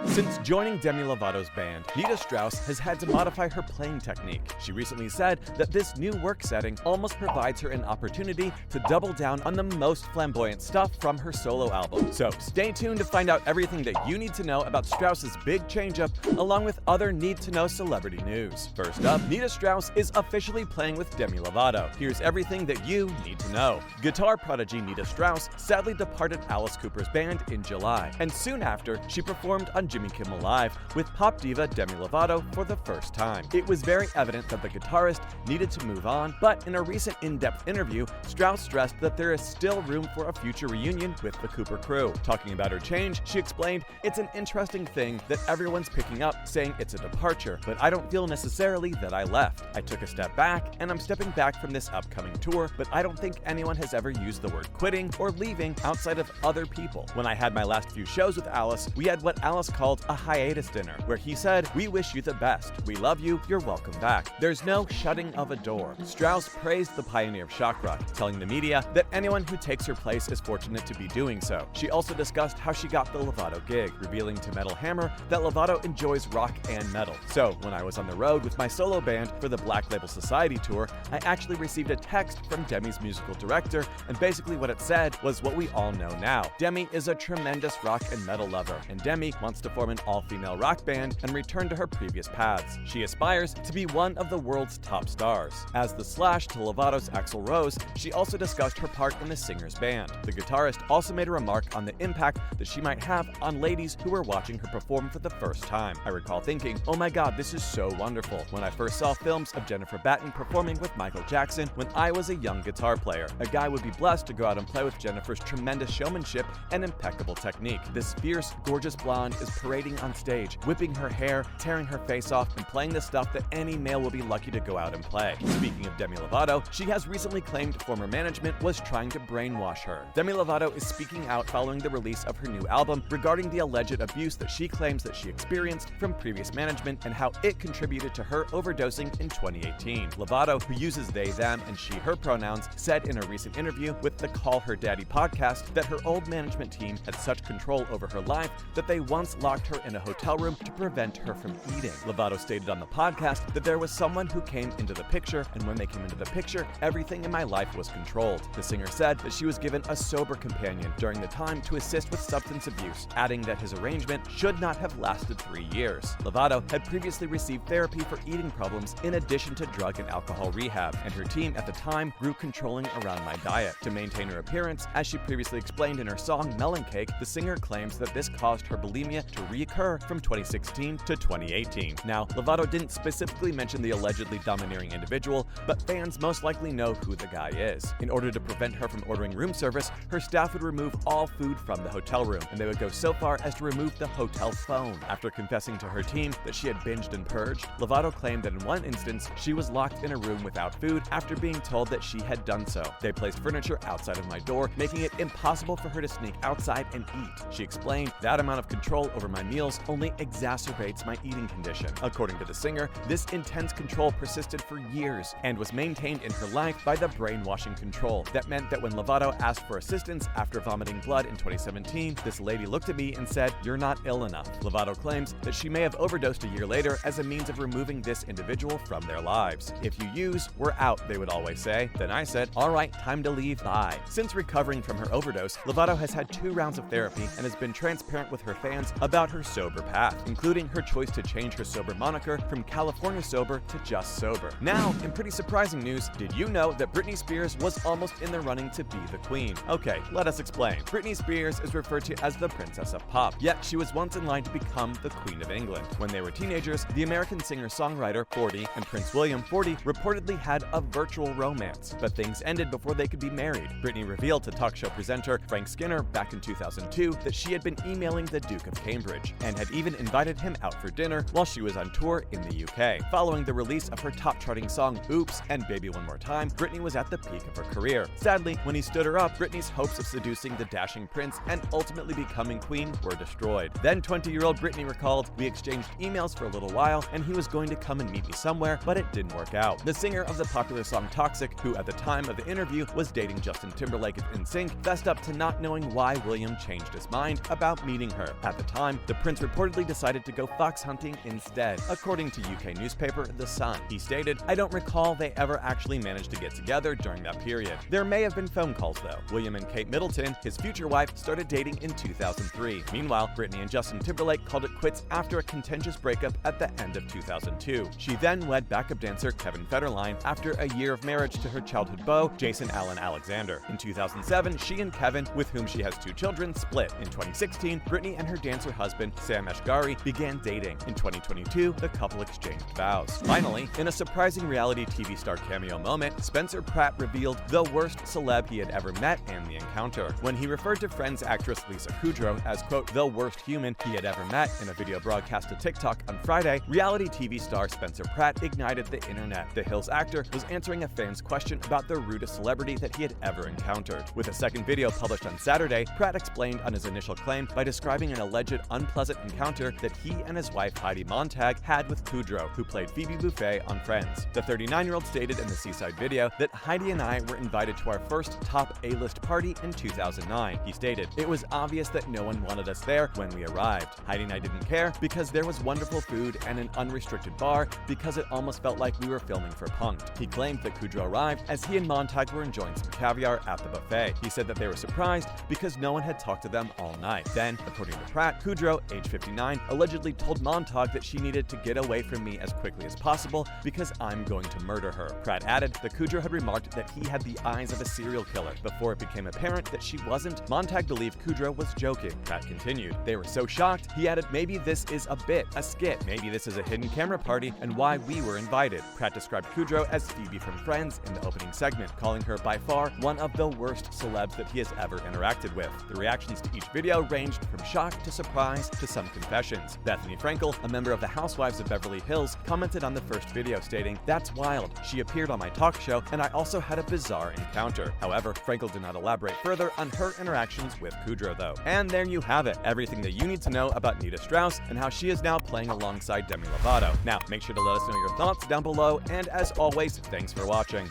Since joining Demi Lovato's band, Nita Strauss has had to modify her playing technique. She recently said that this new work setting almost provides her an opportunity to double down on the most flamboyant stuff from her solo album. So stay tuned to find out everything that you need to know about Strauss's big changeup, along with other need-to-know celebrity news. First up, Nita Strauss is officially playing with Demi Lovato. Here's everything that you need to know. Guitar prodigy Nita Strauss sadly departed Alice Cooper's band in July, and soon after, she performed on Jimmy Kimmel Live with pop diva Demi Lovato for the first time. It was very evident that the guitarist needed to move on, but in a recent in-depth interview, Strauss stressed that there is still room for a future reunion with the Cooper crew. Talking about her change, she explained, "It's an interesting thing that everyone's picking up, saying it's a departure, but I don't feel necessarily that I left. I took a step back, and I'm stepping back from this upcoming tour, but I don't think anyone has ever used the word quitting or leaving outside of other people. When I had my last few shows with Alice, we had what Alice called a hiatus dinner, where he said, 'We wish you the best. We love you. You're welcome back.' There's no shutting of a door." Strauss praised the pioneer of shock rock, telling the media that anyone who takes her place is fortunate to be doing so. She also discussed how she got the Lovato gig, revealing to Metal Hammer that Lovato enjoys rock and metal. "So, when I was on the road with my solo band for the Black Label Society tour, I actually received a text from Demi's musical director, and basically what it said was what we all know now. Demi is a tremendous rock and metal lover, and Demi wants to form an all-female rock band and return to her previous paths. She aspires to be one of the world's top stars." As the slash to Lovato's Axl Rose, she also discussed her part in the singer's band. The guitarist also made a remark on the impact that she might have on ladies who were watching her perform for the first time. "I recall thinking, oh my god, this is so wonderful. When I first saw films of Jennifer Batten performing with Michael Jackson when I was a young guitar player, a guy would be blessed to go out and play with Jennifer's tremendous showmanship and impeccable technique. This fierce, gorgeous blonde is parading on stage, whipping her hair, tearing her face off, and playing the stuff that any male will be lucky to go out and play." Speaking of Demi Lovato, she has recently claimed former management was trying to brainwash her. Demi Lovato is speaking out following the release of her new album regarding the alleged abuse that she claims that she experienced from previous management and how it contributed to her overdosing in 2018. Lovato, who uses they, them, and she, her pronouns, said in a recent interview with the Call Her Daddy podcast that her old management team had such control over her life that they once locked her in a hotel room to prevent her from eating. Lovato stated on the podcast that there was someone who came into the picture, and when they came into the picture, everything in my life was controlled. The singer said that she was given a sober companion during the time to assist with substance abuse, adding that his arrangement should not have lasted 3 years. Lovato had previously received therapy for eating problems in addition to drug and alcohol rehab, and her team at the time grew controlling around my diet. To maintain her appearance, as she previously explained in her song Melon Cake, the singer claims that this caused her bulimia to reoccur from 2016 to 2018. Now, Lovato didn't specifically mention the allegedly domineering individual, but fans most likely know who the guy is. In order to prevent her from ordering room service, her staff would remove all food from the hotel room, and they would go so far as to remove the hotel phone. After confessing to her team that she had binged and purged, Lovato claimed that in one instance, she was locked in a room without food after being told that she had done so. "They placed furniture outside of my door, making it impossible for her to sneak outside and eat." She explained, "That amount of control over my meals only exacerbates my eating condition." According to the singer, this intense control persisted for years and was maintained in her life by the brainwashing control. That meant that when Lovato asked for assistance after vomiting blood in 2017, this lady looked at me and said, "You're not ill enough." Lovato claims that she may have overdosed a year later as a means of removing this individual from their lives. "If you use, we're out," they would always say. Then I said, "All right, time to leave, bye." Since recovering from her overdose, Lovato has had 2 rounds of therapy and has been transparent with her fans about her sober path, including her choice to change her sober moniker from California Sober to Just Sober. Now, in pretty surprising news, did you know that Britney Spears was almost in the running to be the queen? Okay, let us explain. Britney Spears is referred to as the Princess of Pop, yet she was once in line to become the Queen of England. When they were teenagers, the American singer-songwriter 40 and Prince William 40 reportedly had a virtual romance, but things ended before they could be married. Britney revealed to talk show presenter Frank Skinner back in 2002 that she had been emailing the Duke of Cambridge and had even invited him out for dinner while she was on tour in the UK. Following the release of her top-charting song Oops and Baby One More Time, Britney was at the peak of her career. Sadly, when he stood her up, Britney's hopes of seducing the dashing prince and ultimately becoming queen were destroyed. Then 20-year-old Britney recalled, "We exchanged emails for a little while and he was going to come and meet me somewhere, but it didn't work out." The singer of the popular song Toxic, who at the time of the interview was dating Justin Timberlake of NSYNC, fessed up to not knowing why William changed his mind about meeting her. At the time, 2007, the prince reportedly decided to go fox hunting instead, according to UK newspaper The Sun. He stated, "I don't recall they ever actually managed to get together during that period. There may have been phone calls though." William and Kate Middleton, his future wife, started dating in 2003. Meanwhile, Britney and Justin Timberlake called it quits after a contentious breakup at the end of 2002. She then wed backup dancer Kevin Federline after a year of marriage to her childhood beau, Jason Allen Alexander. In 2007, she and Kevin, with whom she has 2 children, split. In 2016, Britney and her dancer husband, Sam Ashgari, began dating. In 2022, the couple exchanged vows. Finally, in a surprising reality TV star cameo moment, Spencer Pratt revealed the worst celeb he had ever met and the encounter. When he referred to Friends actress Lisa Kudrow as, quote, the worst human he had ever met in a video broadcast to TikTok on Friday, reality TV star Spencer Pratt ignited the internet. The Hills actor was answering a fan's question about the rudest celebrity that he had ever encountered. With a second video published on Saturday, Pratt explained on his initial claim by describing an alleged unpleasant encounter that he and his wife Heidi Montag had with Kudrow, who played Phoebe Buffay on Friends. The 39-year-old stated in the Seaside video that Heidi and I were invited to our first top A-list party in 2009. He stated, "It was obvious that no one wanted us there when we arrived. Heidi and I didn't care because there was wonderful food and an unrestricted bar because it almost felt like we were filming for Punk'd." He claimed that Kudrow arrived as he and Montag were enjoying some caviar at the buffet. He said that they were surprised because no one had talked to them all night. Then, according to Pratt, Kudrow, age 59, allegedly told Montag that she needed to get away from me as quickly as possible because I'm going to murder her. Pratt added that Kudrow had remarked that he had the eyes of a serial killer. Before it became apparent that she wasn't, Montag believed Kudrow was joking. Pratt continued, "They were so shocked, he added, maybe this is a bit, a skit, maybe this is a hidden camera party and why we were invited." Pratt described Kudrow as Phoebe from Friends in the opening segment, calling her by far one of the worst celebs that he has ever interacted with. The reactions to each video ranged from shock to surprise to some confessions. Bethany Frankel, a member of the Housewives of Beverly Hills, commented on the first video stating, "That's wild. She appeared on my talk show and I also had a bizarre encounter." However, Frankel did not elaborate further on her interactions with Kudrow though. And there you have it, everything that you need to know about Nita Strauss and how she is now playing alongside Demi Lovato. Now, make sure to let us know your thoughts down below, and as always, thanks for watching.